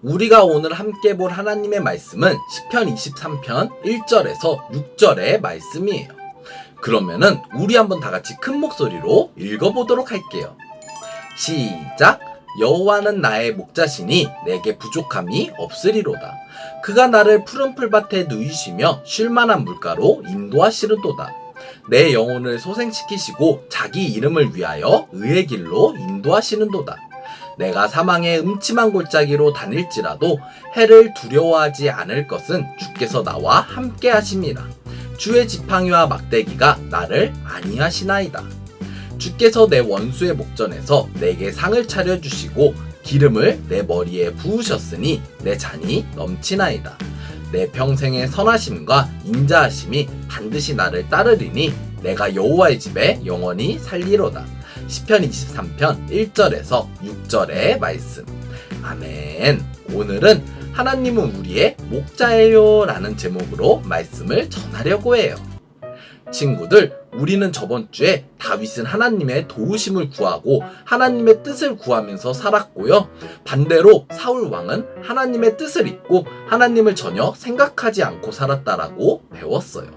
우리가 오늘 함께 볼 하나님의 말씀은 시편 23편 1절에서 6절의 말씀이에요. 그러면은 우리 한번 다 같이 큰 목소리로 읽어보도록 할게요. 시작! 여호와는 나의 목자시니 내게 부족함이 없으리로다. 그가 나를 푸른 풀밭에 누이시며 쉴만한 물가로 인도하시는도다. 내 영혼을 소생시키시고 자기 이름을 위하여 의의 길로 인도하시는도다. 내가 사망의 음침한 골짜기로 다닐지라도 해를 두려워하지 않을 것은 주께서 나와 함께 하심이라. 주의 지팡이와 막대기가 나를 안위하시나이다. 주께서 내 원수의 목전에서 내게 상을 차려주시고 기름을 내 머리에 부으셨으니 내 잔이 넘치나이다. 내 평생의 선하심과 인자하심이 반드시 나를 따르리니 내가 여호와의 집에 영원히 살리로다. 시편 23편 1절에서 6절의 말씀. 아멘. 오늘은 하나님은 우리의 목자예요 라는 제목으로 말씀을 전하려고 해요. 친구들, 우리는 저번 주에 다윗은 하나님의 도우심을 구하고 하나님의 뜻을 구하면서 살았고요. 반대로 사울 왕은 하나님의 뜻을 잊고 하나님을 전혀 생각하지 않고 살았다라고 배웠어요.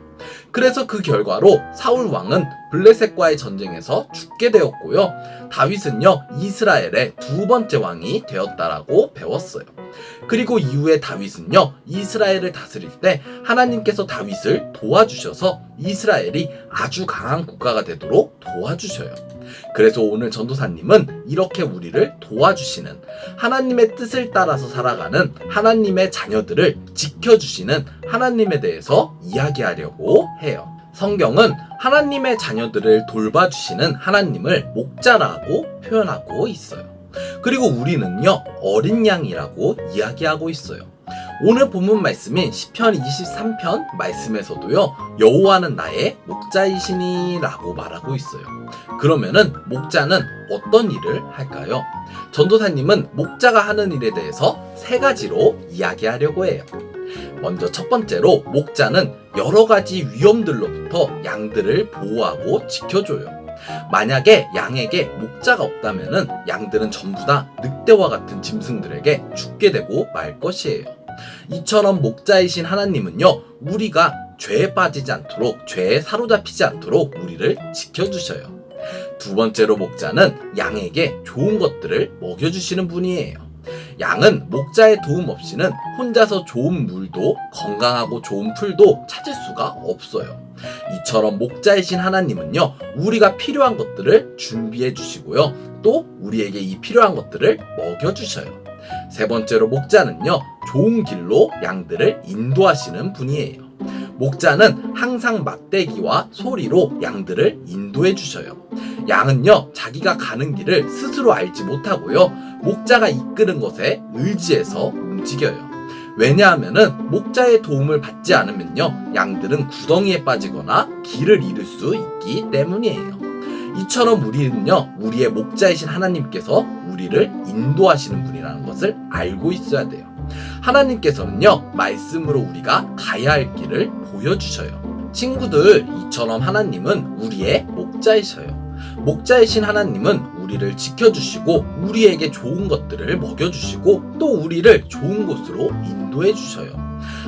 그래서 그 결과로 사울 왕은 블레셋과의 전쟁에서 죽게 되었고요. 다윗은요, 이스라엘의 두 번째 왕이 되었다라고 배웠어요. 그리고 이후에 다윗은요, 이스라엘을 다스릴 때 하나님께서 다윗을 도와주셔서 이스라엘이 아주 강한 국가가 되도록 도와주셔요. 그래서 오늘 전도사님은 이렇게 우리를 도와주시는, 하나님의 뜻을 따라서 살아가는 하나님의 자녀들을 지켜주시는 하나님에 대해서 이야기하려고 해요. 성경은 하나님의 자녀들을 돌봐주시는 하나님을 목자라고 표현하고 있어요. 그리고 우리는요, 어린 양이라고 이야기하고 있어요. 오늘 본문 말씀인 시편 23편 말씀에서도요, 여호와는 나의 목자이시니 라고 말하고 있어요. 그러면은 목자는 어떤 일을 할까요? 전도사님은 목자가 하는 일에 대해서 세 가지로 이야기하려고 해요. 먼저 첫 번째로 목자는 여러 가지 위험들로부터 양들을 보호하고 지켜줘요. 만약에 양에게 목자가 없다면은 양들은 전부 다 늑대와 같은 짐승들에게 죽게 되고 말 것이에요. 이처럼 목자이신 하나님은요, 우리가 죄에 빠지지 않도록, 죄에 사로잡히지 않도록 우리를 지켜주셔요. 두 번째로 목자는 양에게 좋은 것들을 먹여주시는 분이에요. 양은 목자의 도움 없이는 혼자서 좋은 물도 건강하고 좋은 풀도 찾을 수가 없어요. 이처럼 목자이신 하나님은요, 우리가 필요한 것들을 준비해 주시고요, 또 우리에게 이 필요한 것들을 먹여주셔요. 세 번째로 목자는요, 좋은 길로 양들을 인도하시는 분이에요. 목자는 항상 막대기와 소리로 양들을 인도해 주셔요. 양은요, 자기가 가는 길을 스스로 알지 못하고요, 목자가 이끄는 것에 의지해서 움직여요. 왜냐하면은 목자의 도움을 받지 않으면요, 양들은 구덩이에 빠지거나 길을 잃을 수 있기 때문이에요. 이처럼 우리는요, 우리의 목자이신 하나님께서 우리를 인도하시는 분이라는 것을 알고 있어야 돼요. 하나님께서는요, 말씀으로 우리가 가야 할 길을 보여주셔요. 친구들, 이처럼 하나님은 우리의 목자이셔요. 목자이신 하나님은 우리를 지켜주시고 우리에게 좋은 것들을 먹여주시고 또 우리를 좋은 곳으로 인도해 주셔요.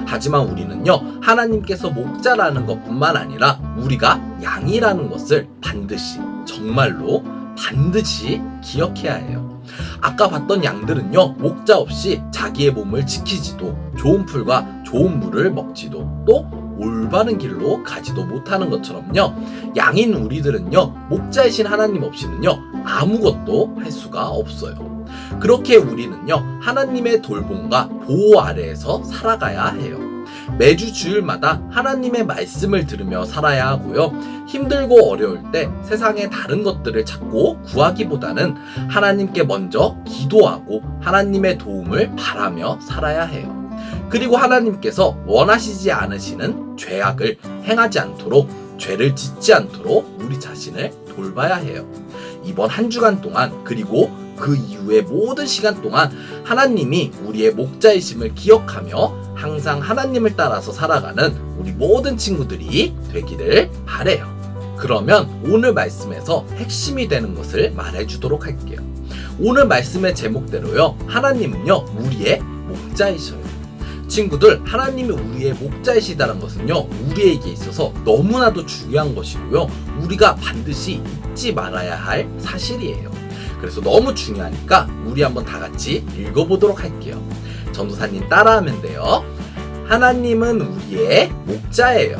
하지만 우리는요, 하나님께서 목자라는 것뿐만 아니라 우리가 양이라는 것을 반드시, 정말로 반드시 기억해야 해요. 아까 봤던 양들은요, 목자 없이 자기의 몸을 지키지도, 좋은 풀과 좋은 물을 먹지도, 또 올바른 길로 가지도 못하는 것처럼요, 양인 우리들은요, 목자이신 하나님 없이는요, 아무것도 할 수가 없어요. 그렇게 우리는요, 하나님의 돌봄과 보호 아래에서 살아가야 해요. 매주 주일마다 하나님의 말씀을 들으며 살아야 하고요, 힘들고 어려울 때 세상의 다른 것들을 찾고 구하기보다는 하나님께 먼저 기도하고 하나님의 도움을 바라며 살아야 해요. 그리고 하나님께서 원하시지 않으시는 죄악을 행하지 않도록, 죄를 짓지 않도록 우리 자신을 돌봐야 해요. 이번 한 주간 동안, 그리고 그 이후의 모든 시간 동안 하나님이 우리의 목자이심을 기억하며 항상 하나님을 따라서 살아가는 우리 모든 친구들이 되기를 바래요. 그러면 오늘 말씀에서 핵심이 되는 것을 말해주도록 할게요. 오늘 말씀의 제목대로요, 하나님은요, 우리의 목자이셔요. 친구들, 하나님이 우리의 목자이시다는 것은요, 우리에게 있어서 너무나도 중요한 것이고요, 우리가 반드시 잊지 말아야 할 사실이에요. 그래서 너무 중요하니까 우리 한번 다 같이 읽어보도록 할게요. 전도사님 따라하면 돼요. 하나님은 우리의 목자예요.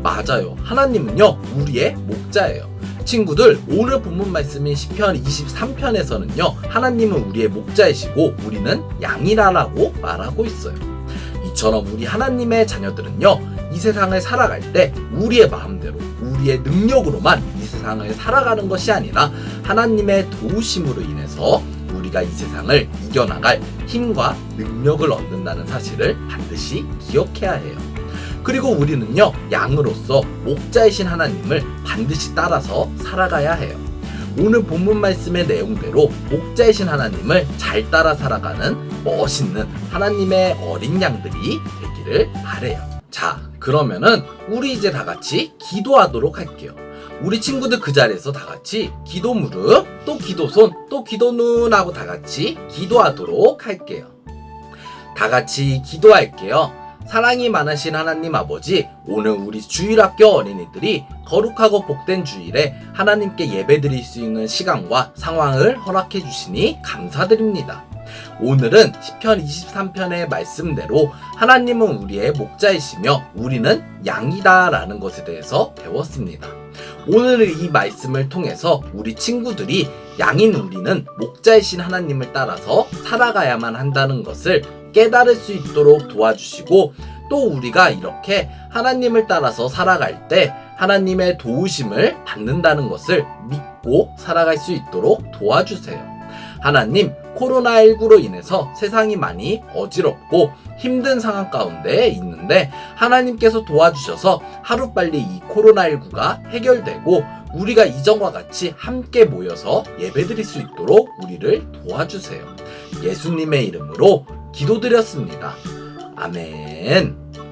맞아요. 하나님은요, 우리의 목자예요. 친구들, 오늘 본문 말씀인 시편 23편에서는요, 하나님은 우리의 목자이시고 우리는 양이라라고 말하고 있어요. 이처럼 우리 하나님의 자녀들은요, 이 세상을 살아갈 때 우리의 마음대로, 우리의 능력으로만 이 세상을 살아가는 것이 아니라 하나님의 도우심으로 인해서 우리가 이 세상을 이겨나갈 힘과 능력을 얻는다는 사실을 반드시 기억해야 해요. 그리고 우리는요, 양으로서 목자이신 하나님을 반드시 따라서 살아가야 해요. 오늘 본문 말씀의 내용대로 목자이신 하나님을 잘 따라 살아가는 멋있는 하나님의 어린 양들이 되기를 바래요. 자, 그러면은 우리 이제 다 같이 기도하도록 할게요. 우리 친구들 그 자리에서 다 같이 기도 무릎, 또 기도 손, 또 기도 눈 하고 다 같이 기도하도록 할게요. 다 같이 기도할게요. 사랑이 많으신 하나님 아버지, 오늘 우리 주일학교 어린이들이 거룩하고 복된 주일에 하나님께 예배드릴 수 있는 시간과 상황을 허락해 주시니 감사드립니다. 오늘은 시편 23편의 말씀대로 하나님은 우리의 목자이시며 우리는 양이다 라는 것에 대해서 배웠습니다. 오늘 이 말씀을 통해서 우리 친구들이 양인 우리는 목자이신 하나님을 따라서 살아가야만 한다는 것을 깨달을 수 있도록 도와주시고, 또 우리가 이렇게 하나님을 따라서 살아갈 때 하나님의 도우심을 받는다는 것을 믿고 살아갈 수 있도록 도와주세요. 하나님, 코로나19로 인해서 세상이 많이 어지럽고 힘든 상황 가운데 있는데 하나님께서 도와주셔서 하루빨리 이 코로나19가 해결되고 우리가 이전과 같이 함께 모여서 예배드릴 수 있도록 우리를 도와주세요. 예수님의 이름으로 기도드렸습니다. 아멘.